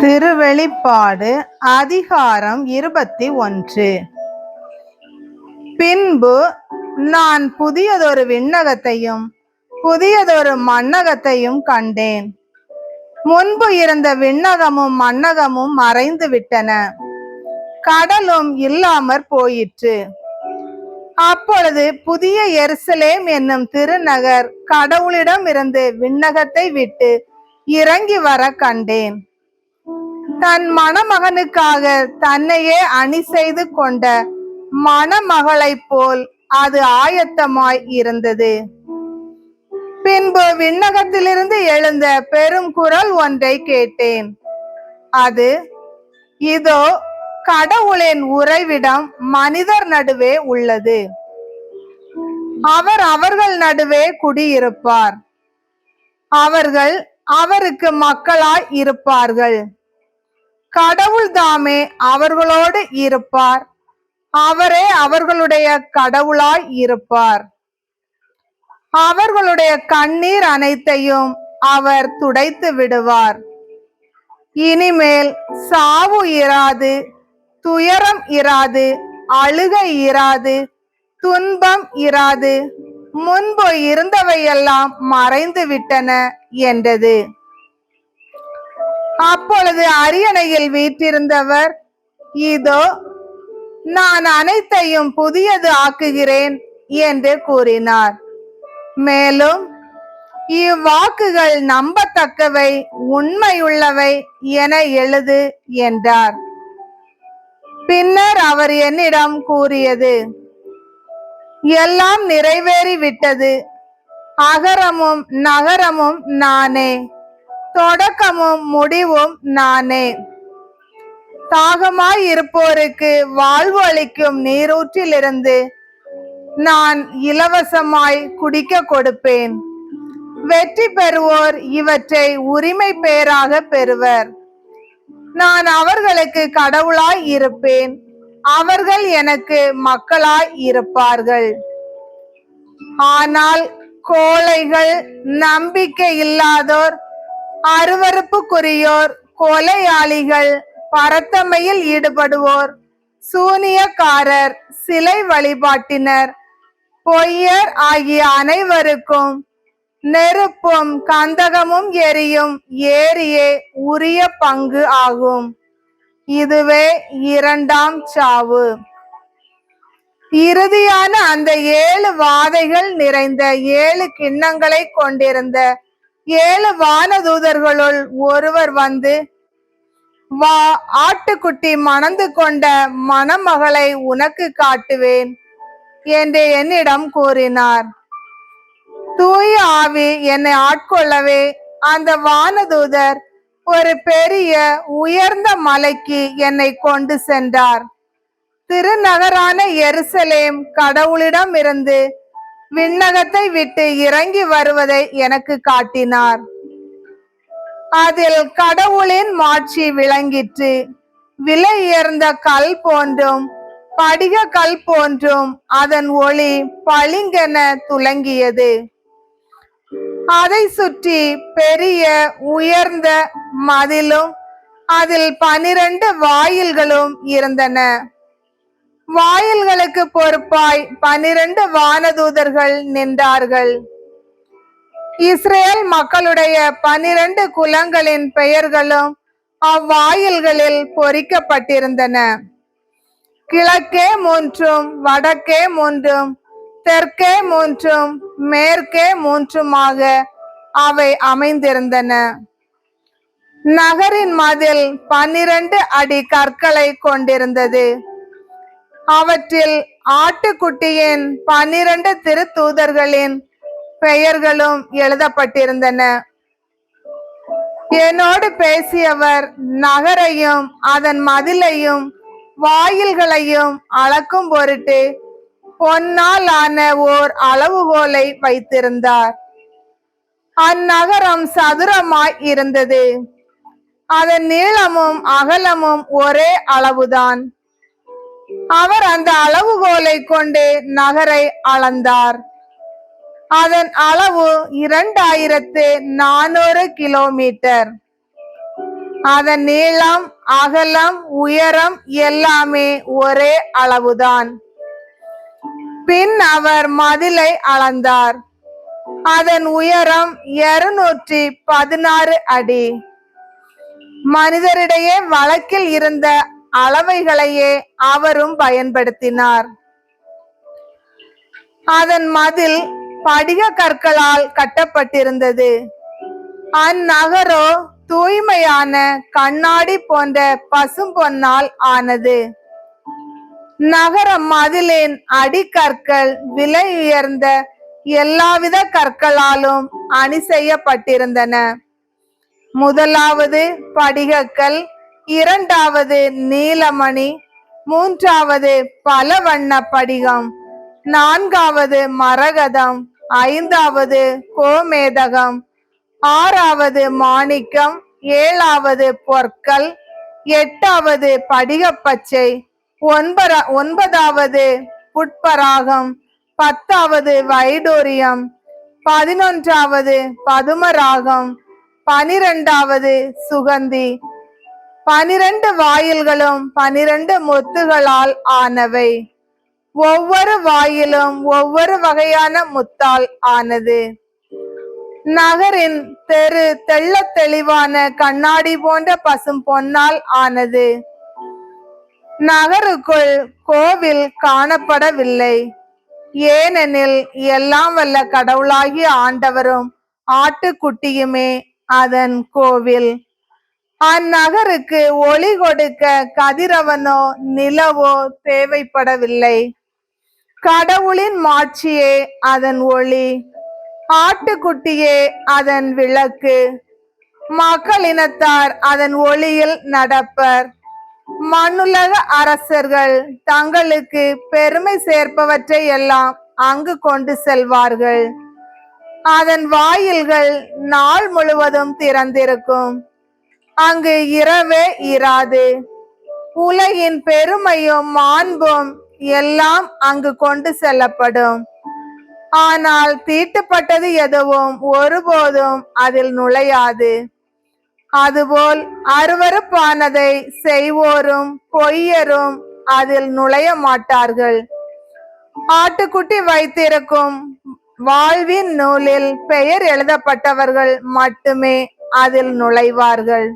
திருவெளிப்பாடு அதிகாரம் 21. பின்பு நான் புதியதொரு விண்ணகத்தையும் புதியதொரு மண்ணகத்தையும் கண்டேன். முன்பு இருந்த விண்ணகமும் மண்ணகமும் மறைந்து விட்டன, கடலும் இல்லாமற் போயிற்று. அப்பொழுது புதிய எருசலேம் என்னும் திருநகர் கடவுளிடம் இருந்து விண்ணகத்தை விட்டு இறங்கி வர கண்டேன். தன் மணமகனுக்காக தன்னையே அணி செய்து கொண்ட மணமகளைப் போல் அது ஆயத்தமாய் இருந்தது. பின்பு விண்ணகத்திலிருந்து எழுந்த பெரும் குரல் ஒன்றை கேட்டேன். அது, இதோ கடவுளின் உறைவிடம் மனிதர் நடுவே உள்ளது, அவர் அவர்கள் நடுவே குடியிருப்பார், அவர்கள் அவருக்கு மக்களாய் இருப்பார்கள். கடவுள் தாமே அவர்களோடு இருப்பார், அவரே அவர்களுடைய கடவுளாய் இருப்பார். அவர்களுடைய கண்ணீர் அனைத்தையும் அவர் துடைத்து விடுவார். இனிமேல் சாவு இராது, துயரம் இராது, அழுகை இராது, துன்பம் இராது, முன்பு இருந்தவையெல்லாம் மறைந்து விட்டன என்றது. அப்பொழுது அரியணையில் வீற்றிருந்தவர், இதோ நான் அனைத்தையும் புதியது ஆக்குகிறேன் என்று கூறினார். மேலும், இவ்வாக்குகள் நம்பத்தக்கவை, உண்மையுள்ளவை என எழுது என்றார். பின்னர் அவர் என்னிடம் கூறியது, எல்லாம் நிறைவேறிவிட்டது. அகரமும் நகரமும் நானே, தொடக்கமும் முடிவும் நானே. தாகமாய் இருப்போருக்கு வாழ்வு அளிக்கும் நீரூற்றிலிருந்து நான் இலவசமாய் குடிக்க கொடுப்பேன். வெற்றி பெறுவோர் இவற்றை உரிமை பேராக பெறுவர். நான் அவர்களுக்கு கடவுளாய் இருப்பேன், அவர்கள் எனக்கு மக்களாய் இருப்பார்கள். ஆனால் கோழைகள், நம்பிக்கை இல்லாதோர், அருவருப்புக்குரியோர், கொலையாளிகள், பரத்தமையில் ஈடுபடுவோர், சூனியக்காரர், சிலை வழிபாட்டினர், பொய்யர் ஆகிய அனைவருக்கும் நெருப்பும் கந்தகமும் எரியும் ஏரியே உரிய பங்கு ஆகும். இதுவே இரண்டாம் சாவு. இறுதியான அந்த 7 வாதைகள் நிறைந்த 7 கிண்ணங்களை கொண்டிருந்த 7 வானதூதர்களுள் ஒருவர் வந்து, வா, ஆட்டுக்குட்டி மணந்து கொண்ட மணமகளை உனக்கு காட்டுவேன் என்று என்னிடம் கூறினார். தூய ஆவி என்னை ஆட்கொள்ளவே அந்த வானதூதர் ஒரு பெரிய உயர்ந்த மலைக்கு என்னை கொண்டு சென்றார். திருநகரான எருசலேம் கடவுளிடம் இருந்து விண்ணகத்தை விட்டு இறங்கி வருவதை எனக்கு காட்டினார். அதில் கடவுளின் மாட்சி விளங்கிற்று. விலை உயர்ந்த கல் போன்றும் படிக கல் போன்றும் அதன் ஒளி பளிங்கென துலங்கியது. அதை சுற்றி பெரிய உயர்ந்த மதிலும் அதில் 12 வாயில்களும் இருந்தன. வாயில்களுக்கு பொறுப்பாய் 12 வானதூதர்கள் நின்றார்கள். இஸ்ரேல் மக்களுடைய 12 குலங்களின் பெயர்களும் அவ்வாயில்களில் பொறிக்கப்பட்டிருந்தன. கிழக்கே 3, வடக்கே 3, தெற்கே 3, மேற்கே 3மாக அவை அமைந்திருந்தன. நகரின் மதில் 12 அடி கற்களை கொண்டிருந்தது. அவற்றில் ஆட்டுக்குட்டியின் 12 திருத்தூதர்களின் பெயர்களும் எழுதப்பட்டிருந்தன. என்னோடு பேசியவர் நகரையும் அதன் மதிலையும் வாயில்களையும் அளக்கும் பொருட்டு பொன்னால் ஆன ஓர் அளவுகோலை வைத்திருந்தார். அந்நகரம் சதுரமாய் இருந்தது. அதன் நீளமும் அகலமும் ஒரே அளவுதான். அவர் அந்த அளவுகோலை கொண்டு நகரை அளந்தார். அதன் அளவு 2400 கிலோமீட்டர். அதன் நீளம், அகலம், உயரம் எல்லாமே ஒரே அளவுதான். பின் அவர் மதிலை அளந்தார். அதன் உயரம் 216 அடி. மனிதரிடையே வழக்கில் இருந்த அளவைகளையே அவரும் பயன்படுத்தினார். அதன் மதில் படிக கற்களால் கட்டப்பட்டிருந்தது. அந்நகரோ தூய்மையான கண்ணாடி போன்ற பசும்பொன்னால் ஆனது. நகர மதிலின் அடிக்கற்கள் விலை உயர்ந்த எல்லாவித கற்களாலும் அணி செய்யப்பட்டிருந்தன. முதலாவது படிகக்கல், இரண்டாவது நீலமணி, மூன்றாவது பலவண்ண படிகம், நான்காவது மரகதம், ஐந்தாவது கோமேதகம், ஆறாவது மாணிக்கம், ஏழாவது பொற்கள், எட்டாவது படிகப்பச்சை, ஒன்பதாவது புட்பராகம், பத்தாவது வைடூரியம், 11வது பதுமராகம், 12வது சுகந்தி. 12 வாயில்களும் 12 முத்துகளால் ஆனவை. ஒவ்வொரு வாயிலும் ஒவ்வொரு வகையான முத்தால் ஆனது. நகரின் தெரு தெள்ளத் தெளிவான கண்ணாடி போன்ற பசும் பொன்னால் ஆனது. நகருக்குள் கோவில் காணப்படவில்லை. ஏனெனில் எல்லாம் வல்ல கடவுளாகிய ஆண்டவரும் ஆட்டுக்குட்டியுமே அதன் கோவில். அந்நகருக்கு ஒளி கொடுக்க கதிரவனோ நிலவோ தேவைப்படவில்லை. கடவுளின் மாட்சியே அதன் ஒளி, ஆட்டுக்குட்டியே அதன் விளக்கு. மக்களினத்தார் அதன் ஒளியில் நடப்பர். மண்ணுலக அரசர்கள் தங்களுக்கு பெருமை சேர்ப்பவற்றை எல்லாம் அங்கு கொண்டு செல்வார்கள். அதன் வாயில்கள் நாள் முழுவதும் திறந்திருக்கும். அங்கு இரவே இராது. உலகின் பெருமையும் மாண்பும் எல்லாம் அங்கு கொண்டு செல்லப்படும். ஆனால் தீட்டுப்பட்டது எதுவும் ஒருபோதும் அதில் நுழையாது. அதுபோல் அருவருப்பானதை செய்வோரும் பொய்யரும் அதில் நுழைய மாட்டார்கள். ஆட்டுக்குட்டி வைத்திருக்கும் வாழ்வின் நூலில் பெயர் எழுதப்பட்டவர்கள் மட்டுமே அதில் நுழைவார்கள்.